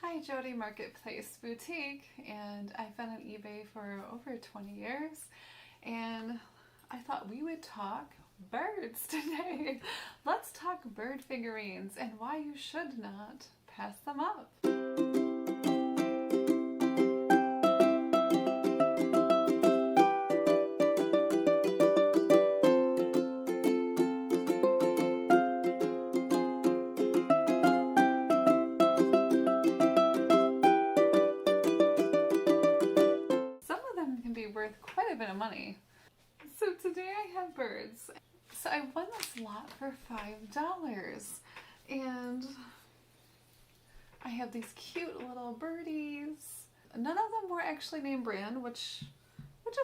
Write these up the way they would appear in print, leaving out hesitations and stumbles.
Hi, Jody Marketplace Boutique, and I've been on eBay for over 20 years, and I thought we would talk birds today. Let's talk bird figurines and why you should not pass them up. Worth quite a bit of money. So today I have birds. So I won this lot for $5 and I have these cute little birdies. None of them were actually name brand, which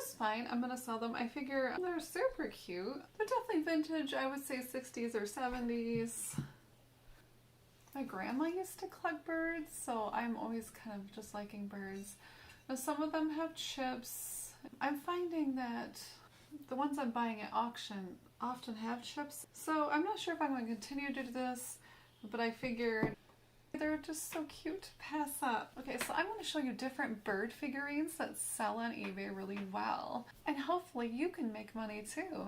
is fine. I'm gonna sell them. I figure they're super cute. They're definitely vintage. I would say 60s or 70s. My grandma used to collect birds, so I'm always kind of just liking birds. Now some of them have chips. I'm finding that the ones I'm buying at auction often have chips, so I'm not sure if I'm going to continue to do this, but I figured they're just so cute to pass up. Okay, so I'm going to show you different bird figurines that sell on eBay really well, and hopefully you can make money too.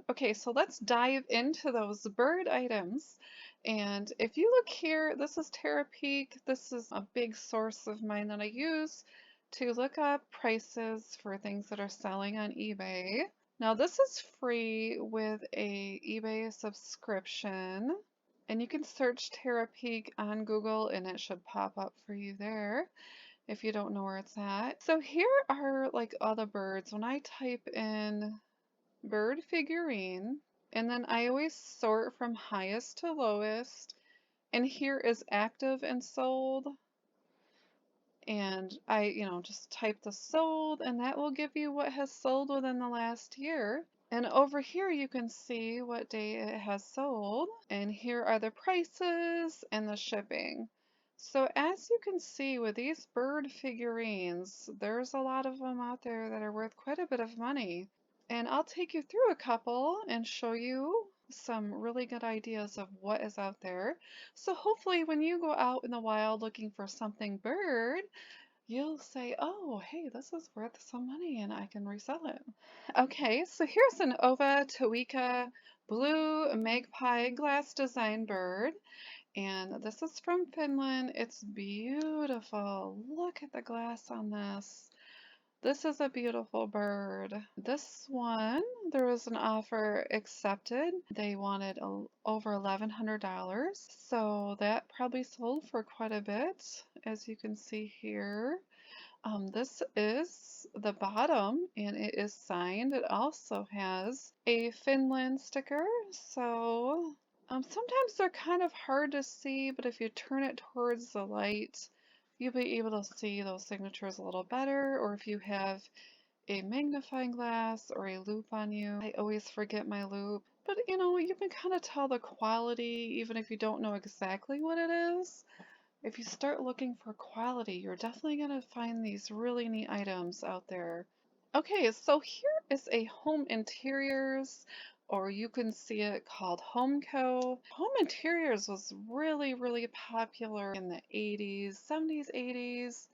Okay, so let's dive into those bird items. And if you look here, this is Terrapeak. This is a big source of mine that I use to look up prices for things that are selling on eBay. Now this is free with a eBay subscription, and you can search Terrapeak on Google and it should pop up for you there if you don't know where it's at. So here are like all the birds. When I type in bird figurine, and then I always sort from highest to lowest, and here is active and sold, and I just type the sold, and that will give you what has sold within the last year. And over here you can see what day it has sold, and here are the prices and the shipping. So as you can see with these bird figurines, there's a lot of them out there that are worth quite a bit of money. And I'll take you through a couple and show you some really good ideas of what is out there. So hopefully when you go out in the wild looking for something bird, you'll say, oh, hey, this is worth some money and I can resell it. Okay, so here's an Ova Tawika blue magpie glass design bird. And this is from Finland. It's beautiful. Look at the glass on this. This is a beautiful bird. This one, there was an offer accepted. They wanted over $1,100. So that probably sold for quite a bit, as you can see here. This is the bottom and it is signed. It also has a Finland sticker. So sometimes they're kind of hard to see, but if you turn it towards the light, you'll be able to see those signatures a little better, or if you have a magnifying glass or a loupe on you. I always forget my loupe, but you can kind of tell the quality even if you don't know exactly what it is. If you start looking for quality, you're definitely going to find these really neat items out there. Okay, so here is a home interiors, or you can see it called Homeco. Home interiors was really popular in the 80s, 70s, 80s,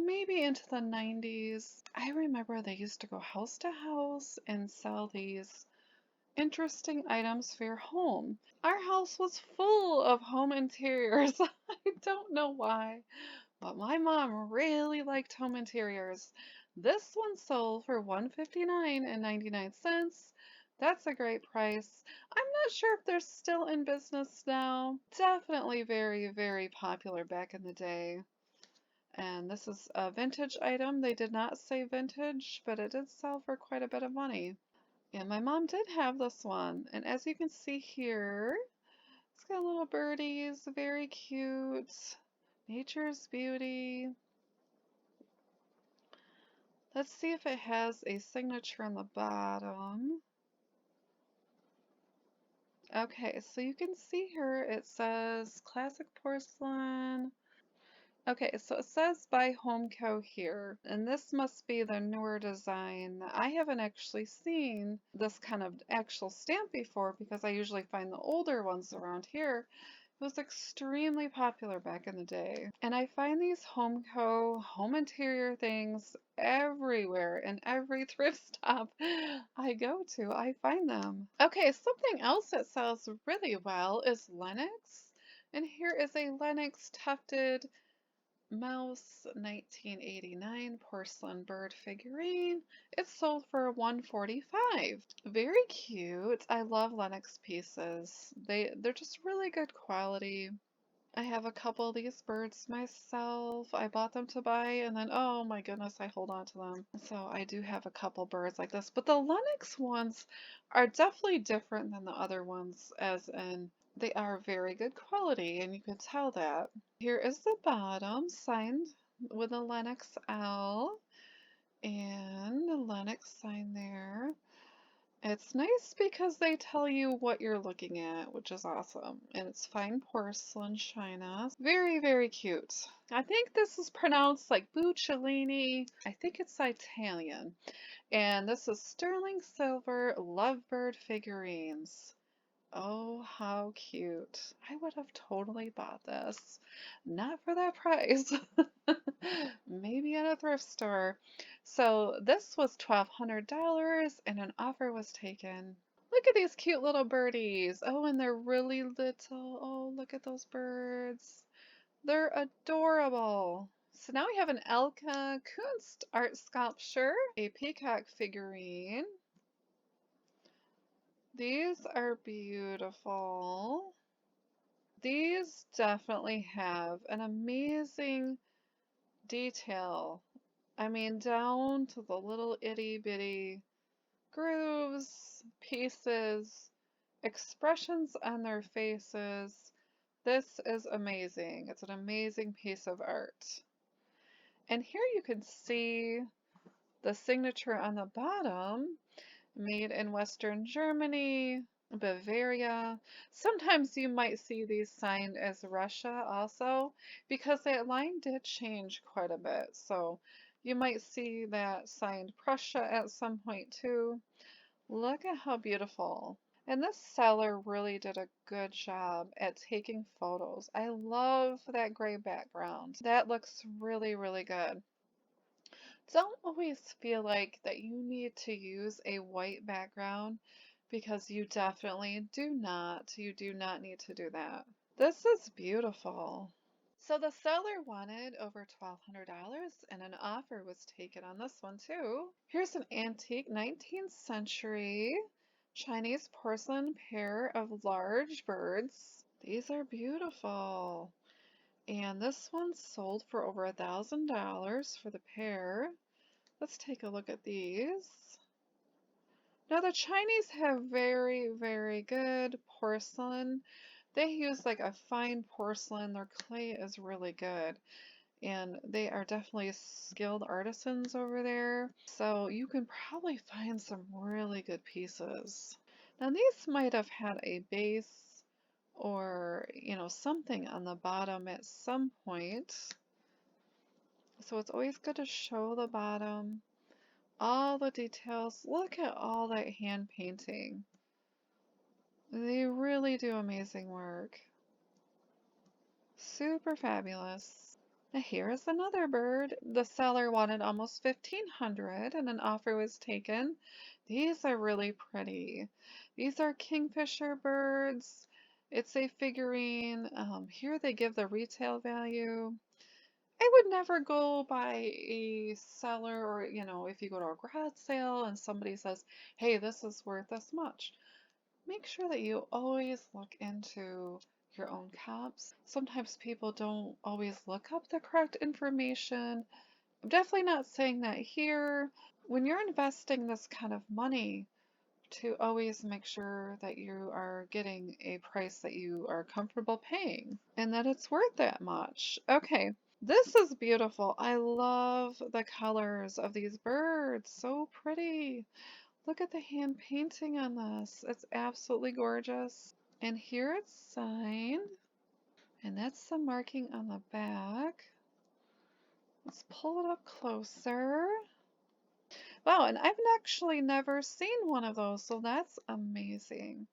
maybe into the 90s. I remember they used to go house to house and sell these interesting items for your home. Our house was full of home interiors. I don't know why, but my mom really liked home interiors. This one sold for $159.99. That's a great price. I'm not sure if they're still in business now. Definitely very popular back in the day. And this is a vintage item. They did not say vintage, but it did sell for quite a bit of money. And my mom did have this one. And as you can see here, it's got little birdies, very cute. Nature's beauty. Let's see if it has a signature on the bottom. Okay, so you can see here it says classic porcelain. Okay, so it says by Homeco here, and this must be the newer design. I haven't actually seen this kind of actual stamp before because I usually find the older ones around here. It was extremely popular back in the day. And I find these home interior things everywhere in every thrift stop I go to. I find them. Okay, something else that sells really well is Lenox. And here is a Lenox tufted mouse 1989 porcelain bird figurine. It's sold for $145. Very cute. I love Lenox pieces. They're just really good quality. I have a couple of these birds myself. I bought them to buy and then, oh my goodness, I hold on to them. So I do have a couple birds like this, but the Lenox ones are definitely different than the other ones, as in they are very good quality and you can tell that. Here is the bottom signed with a Lenox L and the Lenox sign there. It's nice because they tell you what you're looking at, which is awesome. And it's fine porcelain china. Very, very cute. I think this is pronounced like Buccellini. I think it's Italian. And this is sterling silver lovebird figurines. Oh, how cute. I would have totally bought this. Not for that price. Maybe at a thrift store. So this was $1,200 and an offer was taken. Look at these cute little birdies. Oh, and they're really little. Oh, look at those birds. They're adorable. So now we have an Elka Kunst art sculpture, a peacock figurine. These are beautiful. These definitely have an amazing detail. I mean, down to the little itty bitty grooves, pieces, expressions on their faces. This is amazing. It's an amazing piece of art. And here you can see the signature on the bottom. Made in Western Germany, Bavaria. Sometimes you might see these signed as Russia also, because that line did change quite a bit. So you might see that signed Prussia at some point too. Look at how beautiful. And this seller really did a good job at taking photos. I love that gray background. That looks really, really good. Don't always feel like that you need to use a white background because you definitely do not. You do not need to do that. This is beautiful. So the seller wanted over $1,200 and an offer was taken on this one too. Here's an antique 19th century Chinese porcelain pair of large birds. These are beautiful. And this one sold for over $1,000 for the pair. Let's take a look at these. Now the Chinese have very, very good porcelain. They use like a fine porcelain. Their clay is really good. And they are definitely skilled artisans over there. So you can probably find some really good pieces. Now these might have had a base or, something on the bottom at some point. So it's always good to show the bottom, all the details. Look at all that hand painting. They really do amazing work. Super fabulous. Now here is another bird. The seller wanted almost $1,500 and an offer was taken. These are really pretty. These are Kingfisher birds. It's a figurine. Here they give the retail value. I would never go by a seller or, if you go to a garage sale and somebody says, hey, this is worth this much. Make sure that you always look into your own comps. Sometimes people don't always look up the correct information. I'm definitely not saying that here. When you're investing this kind of money, to always make sure that you are getting a price that you are comfortable paying and that it's worth that much. Okay, this is beautiful. I love the colors of these birds. So pretty. Look at the hand painting on this. It's absolutely gorgeous. And here it's signed. And that's the marking on the back. Let's pull it up closer. Wow, and I've actually never seen one of those, so that's amazing.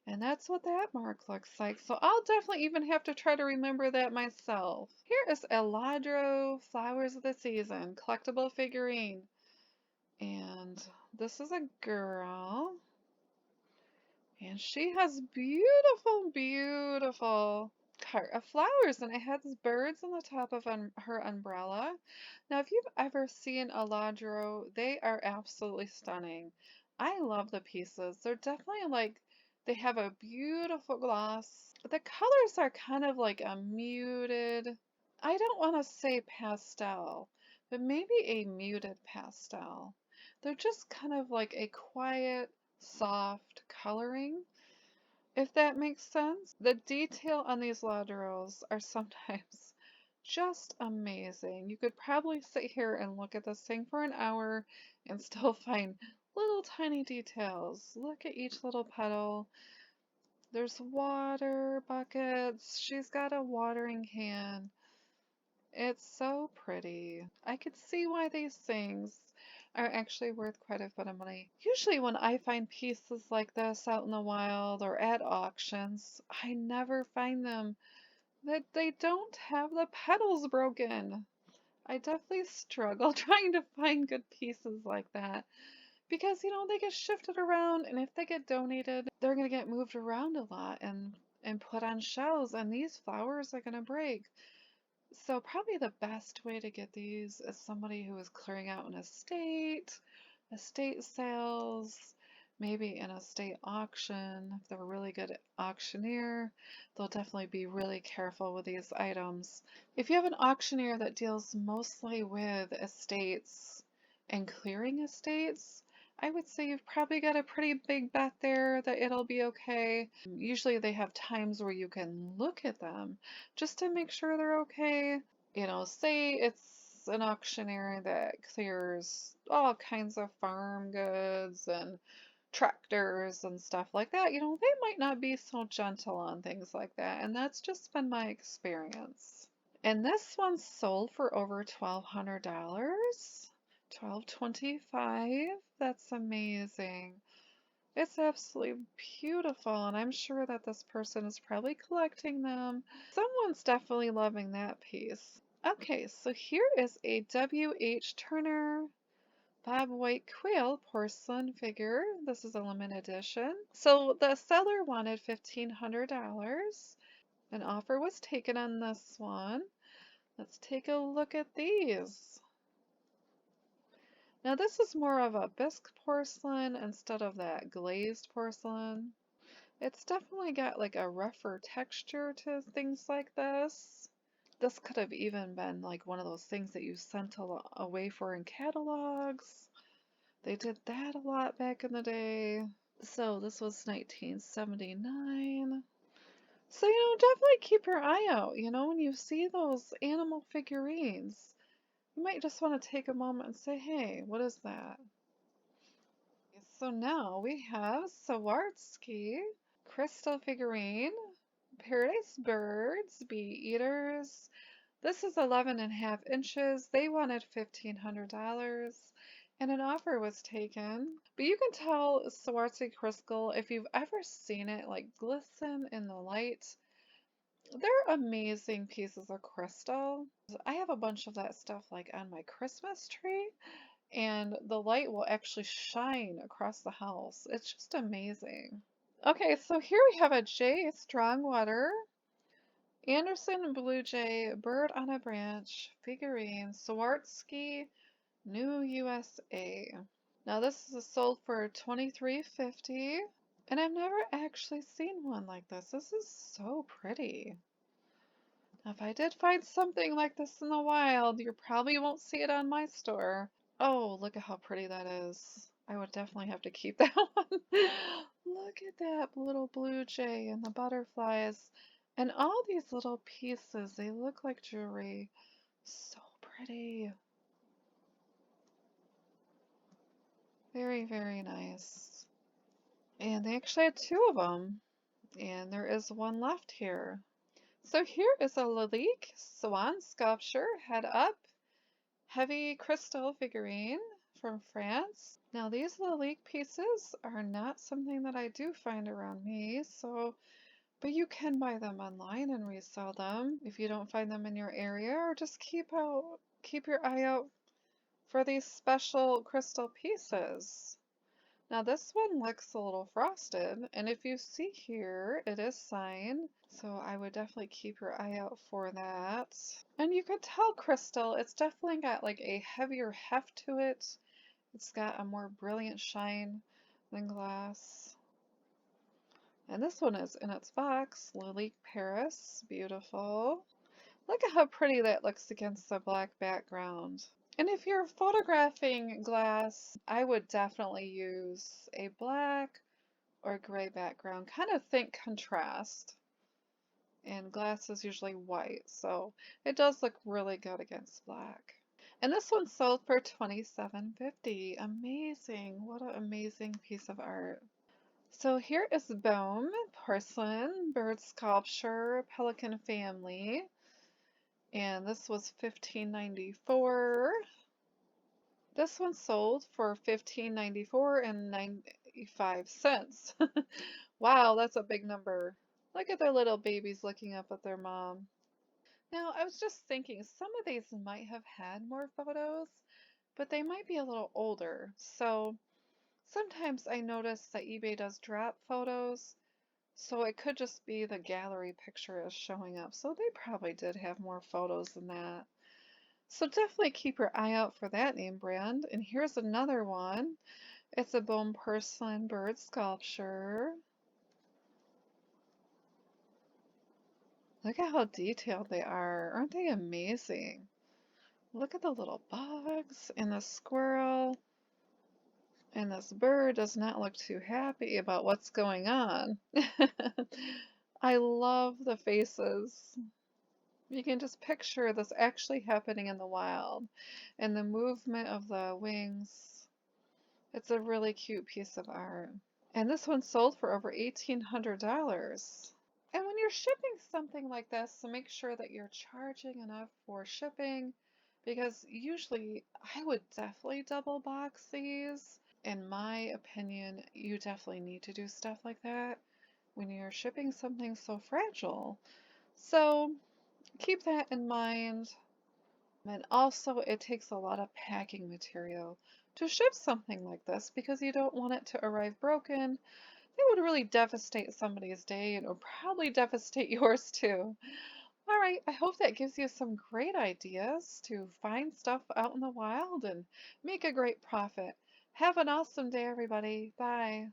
And that's what that mark looks like. So I'll definitely even have to try to remember that myself. Here is a Laundro Flowers of the Season collectible figurine. And this is a girl. And she has beautiful, beautiful cart of flowers, and it has birds on the top of her umbrella. Now, if you've ever seen a Laundro, they are absolutely stunning. I love the pieces. They're definitely like, they have a beautiful gloss. The colors are kind of like a muted, I don't want to say pastel, but maybe a muted pastel. They're just kind of like a quiet, soft coloring, if that makes sense. The detail on these Laundros are sometimes just amazing. You could probably sit here and look at this thing for an hour and still find little tiny details. Look at each little petal. There's water buckets. She's got a watering can. It's so pretty. I could see why these things are actually worth quite a bit of money. Usually when I find pieces like this out in the wild or at auctions, I never find them that they don't have the petals broken. I definitely struggle trying to find good pieces like that because, you know, they get shifted around, and if they get donated, they're going to get moved around a lot and put on shelves, and these flowers are going to break. So probably the best way to get these is somebody who is clearing out an estate sales, maybe an estate auction. If they're a really good auctioneer, they'll definitely be really careful with these items. If you have an auctioneer that deals mostly with estates and clearing estates, I would say you've probably got a pretty big bet there that it'll be okay. Usually they have times where you can look at them just to make sure they're okay. You know, say it's an auctioneer that clears all kinds of farm goods and tractors and stuff like that. You know, they might not be so gentle on things like that, and that's just been my experience. And this one sold for over $1,200. $1,225. That's amazing. It's absolutely beautiful, and I'm sure that this person is probably collecting them. Someone's definitely loving that piece. Okay, so here is a W.H. Turner Bob White Quail porcelain figure. This is a limited edition. So the seller wanted $1,500. An offer was taken on this one. Let's take a look at these. Now this is more of a bisque porcelain instead of that glazed porcelain. It's definitely got like a rougher texture to things like this. This could have even been like one of those things that you sent away for in catalogs. They did that a lot back in the day. So this was 1979. So, you know, definitely keep your eye out, you know, when you see those animal figurines. You might just want to take a moment and say, hey, what is that? So now we have Swarovski, crystal figurine, paradise birds, bee eaters. This is 11.5 inches. They wanted $1,500 and an offer was taken. But you can tell Swarovski crystal, if you've ever seen it like glisten in the light, they're amazing pieces of crystal. I have a bunch of that stuff like on my Christmas tree, and the light will actually shine across the house. It's just amazing. Okay, so here we have a J. Strongwater Anderson Blue Jay Bird on a Branch figurine, Swarovski, New USA. Now this is sold for $23.50, and I've never actually seen one like this. This is so pretty. Now, if I did find something like this in the wild, you probably won't see it on my store. Oh, look at how pretty that is. I would definitely have to keep that one. Look at that little blue jay and the butterflies. And all these little pieces, they look like jewelry. So pretty. Very, very nice. And they actually had two of them. And there is one left here. So here is a Lalique Swan Sculpture Head Up Heavy Crystal Figurine from France. Now these Lalique pieces are not something that I do find around me, so but you can buy them online and resell them if you don't find them in your area, or just keep your eye out for these special crystal pieces. Now this one looks a little frosted, and if you see here, it is signed, so I would definitely keep your eye out for that. And you could tell crystal, it's definitely got like a heavier heft to it. It's got a more brilliant shine than glass. And this one is in its box, Lalique Paris, beautiful. Look at how pretty that looks against the black background. And if you're photographing glass, I would definitely use a black or gray background. Kind of think contrast. And glass is usually white, so it does look really good against black. And this one sold for $27.50. Amazing. What an amazing piece of art. So here is Bohm, porcelain, bird sculpture, pelican family. And this was $15.94. This one sold for $15.94 and 95 cents. Wow, that's a big number. Look at their little babies looking up at their mom. Now, I was just thinking some of these might have had more photos, but they might be a little older. So sometimes I notice that eBay does drop photos, so it could just be the gallery picture is showing up. So they probably did have more photos than that. So definitely keep your eye out for that name brand. And here's another one. It's a bone porcelain bird sculpture. Look at how detailed they are. Aren't they amazing? Look at the little bugs and the squirrel. And this bird does not look too happy about what's going on. I love the faces. You can just picture this actually happening in the wild. And the movement of the wings. It's a really cute piece of art. And this one sold for over $1,800. And when you're shipping something like this, so make sure that you're charging enough for shipping, because usually I would definitely double box these. In my opinion, you definitely need to do stuff like that when you're shipping something so fragile. So keep that in mind. And also, it takes a lot of packing material to ship something like this because you don't want it to arrive broken. It would really devastate somebody's day and it would probably devastate yours too. All right, I hope that gives you some great ideas to find stuff out in the wild and make a great profit. Have an awesome day, everybody. Bye.